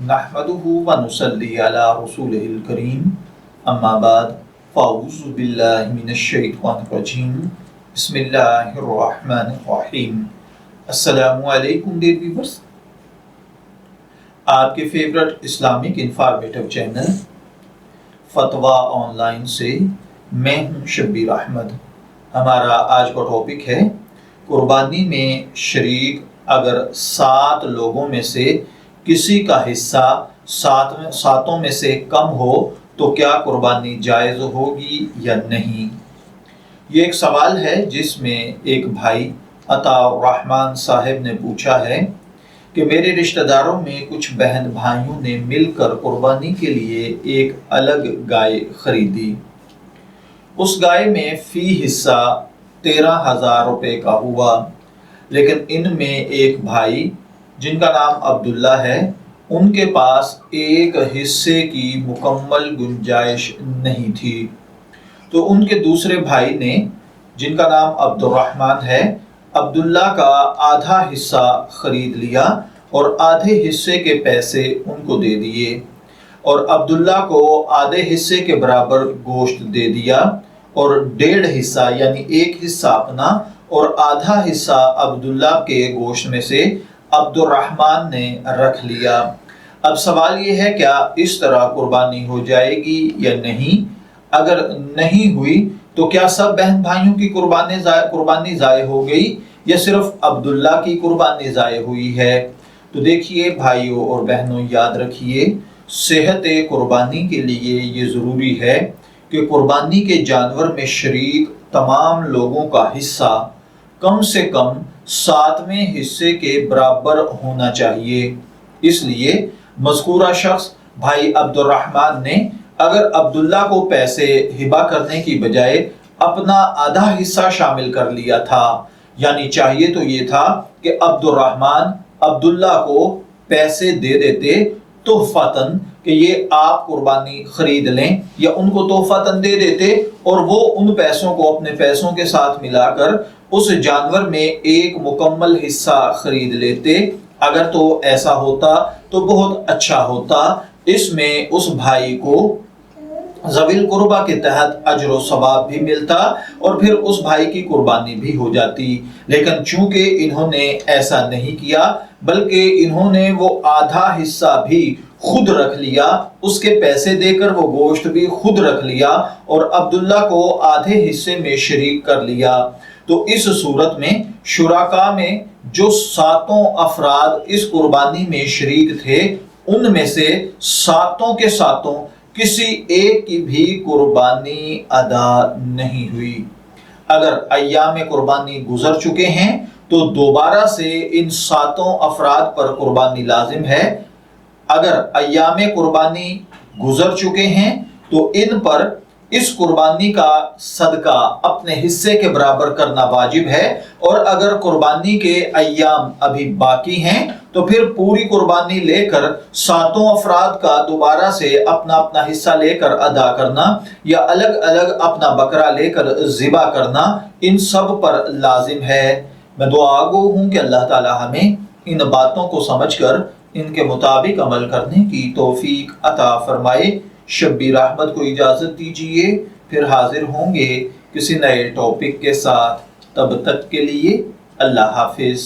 नहमदुहु व नुसल्ली अला रसूलिहिल करीम अम्मा बाद फ़अऊज़ु बिल्लाहि मिनश शैतानिर रजीम बिस्मिल्लाहिर रहमानिर रहीम। अस्सलामु अलैकुम डियर व्यूअर्स, आपके फेवरेट इस्लामिक इंफॉर्मेटिव चैनल फतवा ऑनलाइन से मैं हूं शब्बीर अहमद। हमारा आज का टॉपिक है कुर्बानी में शरीक अगर 7 लोगों में से किसी का हिस्सा सातों में से कम हो तो क्या कुर्बानी जायज़ होगी या नहीं। ये एक सवाल है जिसमें एक भाई अताउर रहमान साहब ने पूछा है कि मेरे रिश्तेदारों में कुछ बहन भाइयों ने मिलकर कुर्बानी के लिए एक अलग गाय खरीदी। उस गाय में फी हिस्सा 13,000 रुपये का हुआ, लेकिन इनमें एक भाई जिनका नाम अब्दुल्ला है, उनके पास एक हिस्से की मुकम्मल गुंजाइश नहीं थी। तो उनके दूसरे भाई ने, जिनका नाम अब्दुर्रहमान है, अब्दुल्ला का आधा हिस्सा खरीद लिया और आधे हिस्से के पैसे उनको दे दिए और अब्दुल्ला को आधे हिस्से के बराबर गोश्त दे दिया और 1.5 हिस्सा यानी एक हिस्सा अपना और आधा हिस्सा अब्दुल्ला के गोश्त में से अब्दुर्रहमान ने रख लिया। अब सवाल ये है, क्या इस तरह कुर्बानी हो जाएगी या नहीं। अगर नहीं हुई तो क्या सब बहन भाइयों की कुर्बानी ज़ाय हो गई या सिर्फ अब्दुल्ला की कुर्बानी ज़ाय हुई है। तो देखिए भाइयों और बहनों, याद रखिए, सेहत कुर्बानी के लिए ये ज़रूरी है कि कुर्बानी के जानवर में शरीक तमाम लोगों का हिस्सा कम से कम 7वें हिस्से के बराबर होना चाहिए। इसलिए मज़कूरा शख्स भाई अब्दुर्रहमान ने अगर अब्दुल्ला को पैसे हिबा करने की बजाय अपना आधा हिस्सा शामिल कर लिया था, यानी चाहिए तो ये था कि अब्दुर्रहमान अब्दुल्ला को पैसे दे देते तोहफतन कि ये आप कुर्बानी खरीद लें, या उनको तोहफतन दे देते और वो उन पैसों को अपने पैसों के साथ मिलाकर उस जानवर में एक मुकम्मल हिस्सा खरीद लेते। अगर तो ऐसा होता तो बहुत अच्छा होता, इसमें उस भाई को ज़वील कुर्बा के तहत अजर व सवाब भी मिलता और फिर उस भाई की कुर्बानी भी हो जाती। लेकिन चूंकि इन्होंने ऐसा नहीं किया, बल्कि इन्होंने वो आधा हिस्सा भी खुद रख लिया, उसके पैसे देकर वो गोश्त भी खुद रख लिया और अब्दुल्ला को आधे हिस्से में शरीक कर लिया। तो इस सूरत में शुराका में जो 7 अफराद इस कुर्बानी में शरीक थे, उनमें से 7 के 7 किसी एक की भी कुर्बानी अदा नहीं हुई। अगर अय्याम कुर्बानी गुजर चुके हैं तो दोबारा से इन 7 अफराद पर कुर्बानी लाजिम है। अगर अय्याम कुर्बानी गुजर चुके हैं तो इन पर इस कुर्बानी का सदका अपने हिस्से के बराबर करना वाजिब है, और अगर कुर्बानी के अय्याम अभी बाकी हैं तो फिर पूरी कुर्बानी लेकर 7 अफराद का दोबारा से अपना अपना हिस्सा लेकर अदा करना या अलग अलग अपना बकरा लेकर ज़िबा करना, इन सब पर लाजिम है। मैं दुआ गो हूँ कि अल्लाह ताला हमें इन बातों को समझकर इनके मुताबिक अमल करने की तौफीक अता फरमाए। शब्बीर अहमद को इजाज़त दीजिए, फिर हाजिर होंगे किसी नए टॉपिक के साथ। तब तक के लिए अल्लाह हाफिज़।